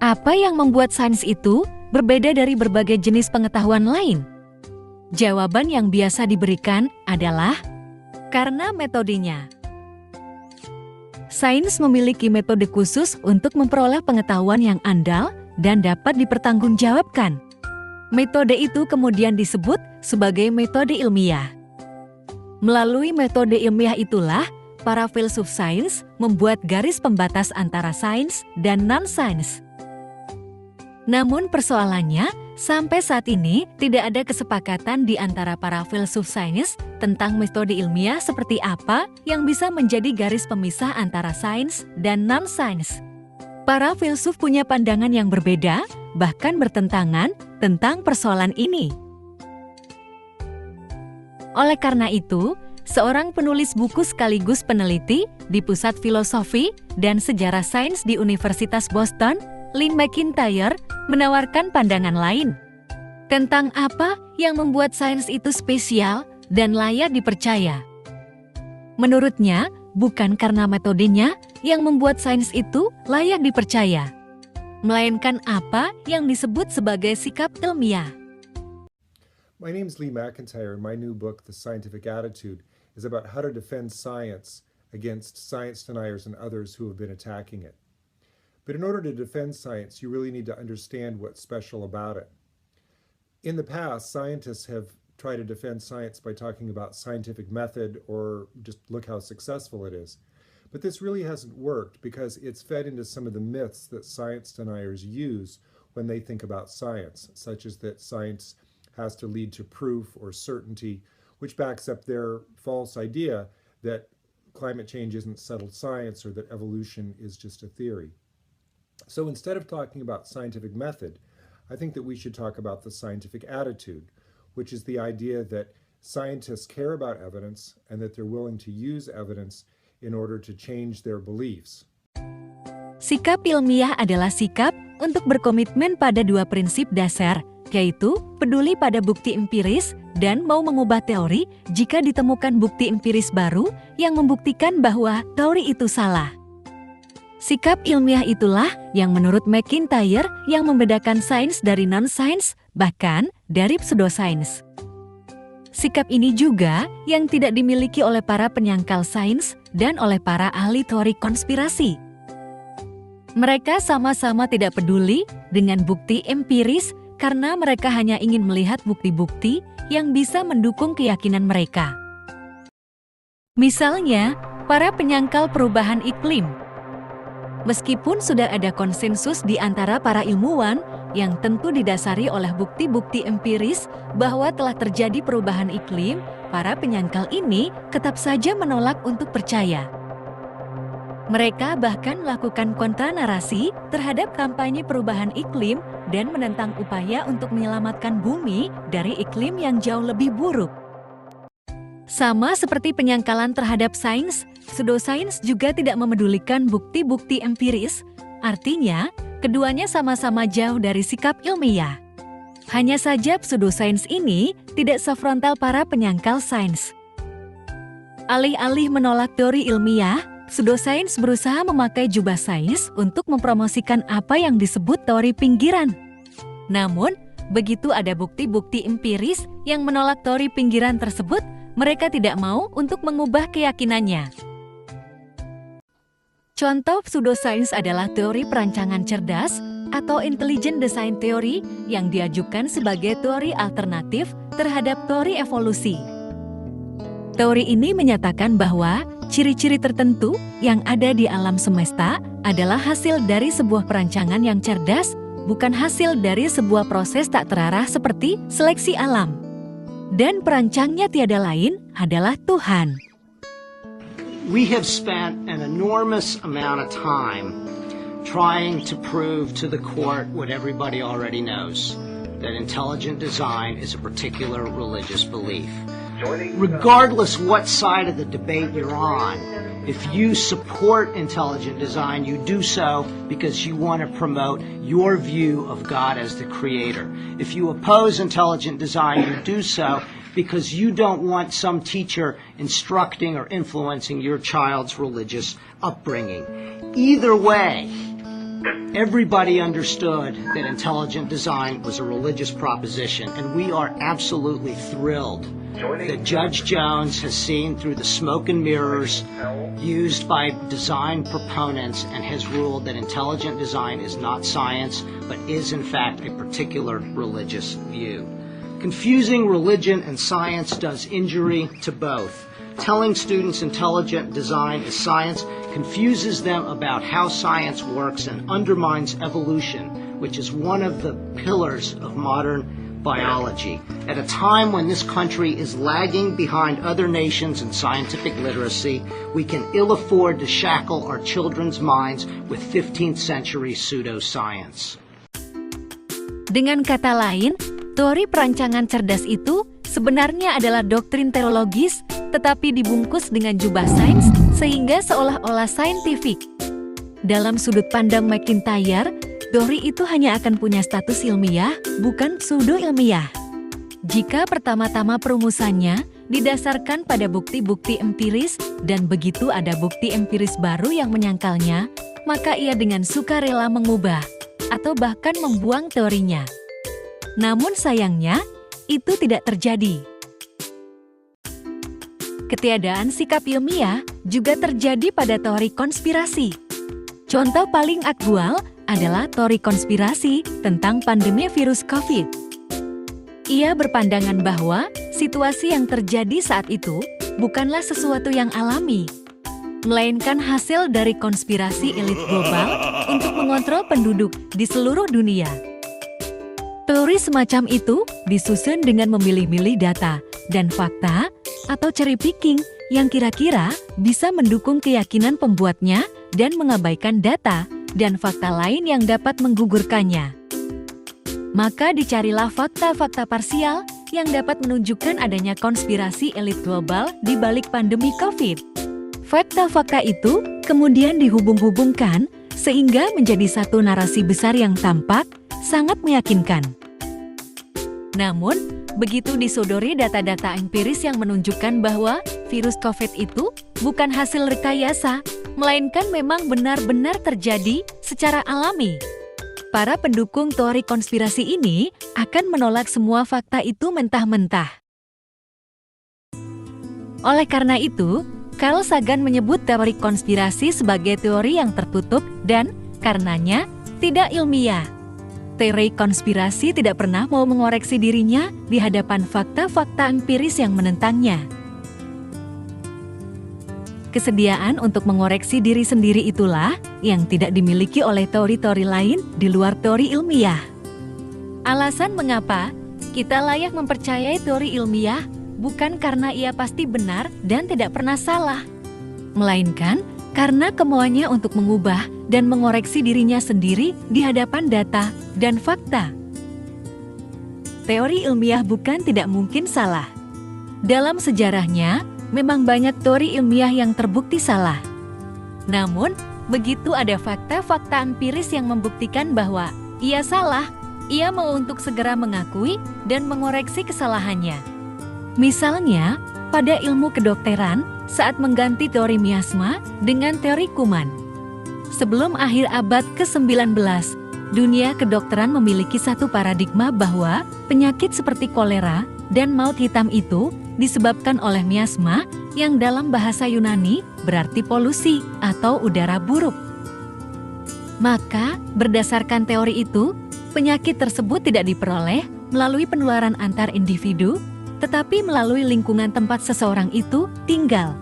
Apa yang membuat sains itu berbeda dari berbagai jenis pengetahuan lain? Jawaban yang biasa diberikan adalah karena metodenya. Sains memiliki metode khusus untuk memperoleh pengetahuan yang andal dan dapat dipertanggungjawabkan. Metode itu kemudian disebut sebagai metode ilmiah. Melalui metode ilmiah itulah, para filsuf sains membuat garis pembatas antara sains dan non-sains. Namun persoalannya, sampai saat ini tidak ada kesepakatan di antara para filsuf sains tentang metode ilmiah seperti apa yang bisa menjadi garis pemisah antara sains dan non-sains. Para filsuf punya pandangan yang berbeda, bahkan bertentangan tentang persoalan ini. Oleh karena itu, seorang penulis buku sekaligus peneliti di Pusat Filosofi dan Sejarah Sains di Universitas Boston, Lynn McIntyre, menawarkan pandangan lain tentang apa yang membuat sains itu spesial dan layak dipercaya. Menurutnya, bukan karena metodenya yang membuat sains itu layak dipercaya, melainkan apa yang disebut sebagai sikap ilmiah. My name is Lee McIntyre, and my new book, The Scientific Attitude, is about how to defend science against science deniers and others who have been attacking it. But in order to defend science, you really need to understand what's special about it. In the past, scientists have tried to defend science by talking about scientific method or just look how successful it is. But this really hasn't worked because it's fed into some of the myths that science deniers use when they think about science, such as that science has to lead to proof or certainty, which backs up their false idea that climate change isn't settled science or that evolution is just a theory. So instead of talking about scientific method, I think that we should talk about the scientific attitude, which is the idea that scientists care about evidence and that they're willing to use evidence in order to change their beliefs. Sikap ilmiah adalah sikap untuk berkomitmen pada dua prinsip dasar, yaitu peduli pada bukti empiris dan mau mengubah teori jika ditemukan bukti empiris baru yang membuktikan bahwa teori itu salah. Sikap ilmiah itulah yang menurut McIntyre yang membedakan sains dari non-sains, bahkan dari pseudosains. Sikap ini juga yang tidak dimiliki oleh para penyangkal sains dan oleh para ahli teori konspirasi. Mereka sama-sama tidak peduli dengan bukti empiris karena mereka hanya ingin melihat bukti-bukti yang bisa mendukung keyakinan mereka. Misalnya, para penyangkal perubahan iklim. Meskipun sudah ada konsensus di antara para ilmuwan yang tentu didasari oleh bukti-bukti empiris bahwa telah terjadi perubahan iklim, para penyangkal ini tetap saja menolak untuk percaya. Mereka bahkan melakukan kontranarasi terhadap kampanye perubahan iklim dan menentang upaya untuk menyelamatkan bumi dari iklim yang jauh lebih buruk. Sama seperti penyangkalan terhadap sains, pseudosains juga tidak memedulikan bukti-bukti empiris, artinya keduanya sama-sama jauh dari sikap ilmiah. Hanya saja pseudosains ini tidak sefrontal para penyangkal sains. Alih-alih menolak teori ilmiah, pseudosains berusaha memakai jubah sains untuk mempromosikan apa yang disebut teori pinggiran. Namun, begitu ada bukti-bukti empiris yang menolak teori pinggiran tersebut, mereka tidak mau untuk mengubah keyakinannya. Contoh pseudosains adalah teori perancangan cerdas atau intelligent design theory yang diajukan sebagai teori alternatif terhadap teori evolusi. Teori ini menyatakan bahwa ciri-ciri tertentu yang ada di alam semesta adalah hasil dari sebuah perancangan yang cerdas, bukan hasil dari sebuah proses tak terarah seperti seleksi alam. Dan perancangnya tiada lain adalah Tuhan. We have spent an enormous amount of time trying to prove to the court what everybody already knows, that intelligent design is a particular religious belief. Regardless what side of the debate you're on, if you support intelligent design, you do so because you want to promote your view of God as the creator. If you oppose intelligent design, you do so because you don't want some teacher instructing or influencing your child's religious upbringing. Either way, Everybody understood that intelligent design was a religious proposition, and we are absolutely thrilled that Judge Jones has seen through the smoke and mirrors used by design proponents and has ruled that intelligent design is not science, but is in fact a particular religious view. Confusing religion and science does injury to both. Telling students intelligent design is science confuses them about how science works and undermines evolution, which is one of the pillars of modern biology. At a time when this country is lagging behind other nations in scientific literacy, we can ill afford to shackle our children's minds with 15th century pseudoscience. Dengan kata lain, teori perancangan cerdas itu sebenarnya adalah doktrin teologis, tetapi dibungkus dengan jubah sains sehingga seolah-olah saintifik. Dalam sudut pandang McIntyre, teori itu hanya akan punya status ilmiah, bukan pseudo-ilmiah. Jika pertama-tama perumusannya didasarkan pada bukti-bukti empiris dan begitu ada bukti empiris baru yang menyangkalnya, maka ia dengan sukarela mengubah atau bahkan membuang teorinya. Namun sayangnya, itu tidak terjadi. Ketiadaan sikap ilmiah juga terjadi pada teori konspirasi. Contoh paling aktual adalah teori konspirasi tentang pandemi virus COVID. Ia berpandangan bahwa situasi yang terjadi saat itu bukanlah sesuatu yang alami, melainkan hasil dari konspirasi elit global untuk mengontrol penduduk di seluruh dunia. Teori semacam itu disusun dengan memilih-milih data dan fakta atau cherry picking yang kira-kira bisa mendukung keyakinan pembuatnya dan mengabaikan data dan fakta lain yang dapat menggugurkannya. Maka dicarilah fakta-fakta parsial yang dapat menunjukkan adanya konspirasi elit global di balik pandemi COVID. Fakta-fakta itu kemudian dihubung-hubungkan sehingga menjadi satu narasi besar yang tampak sangat meyakinkan. Namun, begitu disodori data-data empiris yang menunjukkan bahwa virus COVID itu bukan hasil rekayasa, melainkan memang benar-benar terjadi secara alami. Para pendukung teori konspirasi ini akan menolak semua fakta itu mentah-mentah. Oleh karena itu, Carl Sagan menyebut teori konspirasi sebagai teori yang tertutup dan, karenanya, tidak ilmiah. Teori konspirasi tidak pernah mau mengoreksi dirinya di hadapan fakta-fakta empiris yang menentangnya. Kesediaan untuk mengoreksi diri sendiri itulah yang tidak dimiliki oleh teori-teori lain di luar teori ilmiah. Alasan mengapa kita layak mempercayai teori ilmiah bukan karena ia pasti benar dan tidak pernah salah, melainkan karena kemauannya untuk mengubah dan mengoreksi dirinya sendiri di hadapan data dan fakta. Teori ilmiah bukan tidak mungkin salah. Dalam sejarahnya, memang banyak teori ilmiah yang terbukti salah. Namun, begitu ada fakta-fakta empiris yang membuktikan bahwa ia salah, ia mau untuk segera mengakui dan mengoreksi kesalahannya. Misalnya, pada ilmu kedokteran, saat mengganti teori miasma dengan teori kuman. Sebelum akhir abad ke-19, dunia kedokteran memiliki satu paradigma bahwa penyakit seperti kolera dan maut hitam itu disebabkan oleh miasma yang dalam bahasa Yunani berarti polusi atau udara buruk. Maka, berdasarkan teori itu, penyakit tersebut tidak diperoleh melalui penularan antar individu, tetapi melalui lingkungan tempat seseorang itu tinggal.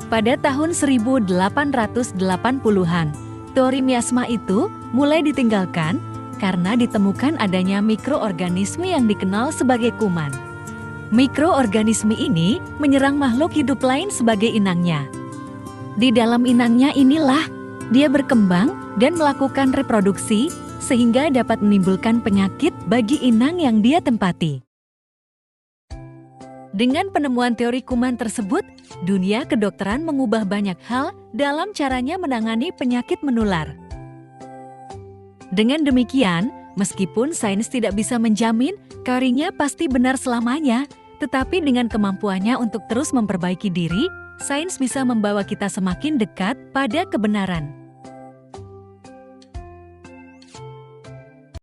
Pada tahun 1880-an, teori miasma itu mulai ditinggalkan karena ditemukan adanya mikroorganisme yang dikenal sebagai kuman. Mikroorganisme ini menyerang makhluk hidup lain sebagai inangnya. Di dalam inangnya inilah dia berkembang dan melakukan reproduksi sehingga dapat menimbulkan penyakit bagi inang yang dia tempati. Dengan penemuan teori kuman tersebut, dunia kedokteran mengubah banyak hal dalam caranya menangani penyakit menular. Dengan demikian, meskipun sains tidak bisa menjamin teorinya pasti benar selamanya, tetapi dengan kemampuannya untuk terus memperbaiki diri, sains bisa membawa kita semakin dekat pada kebenaran.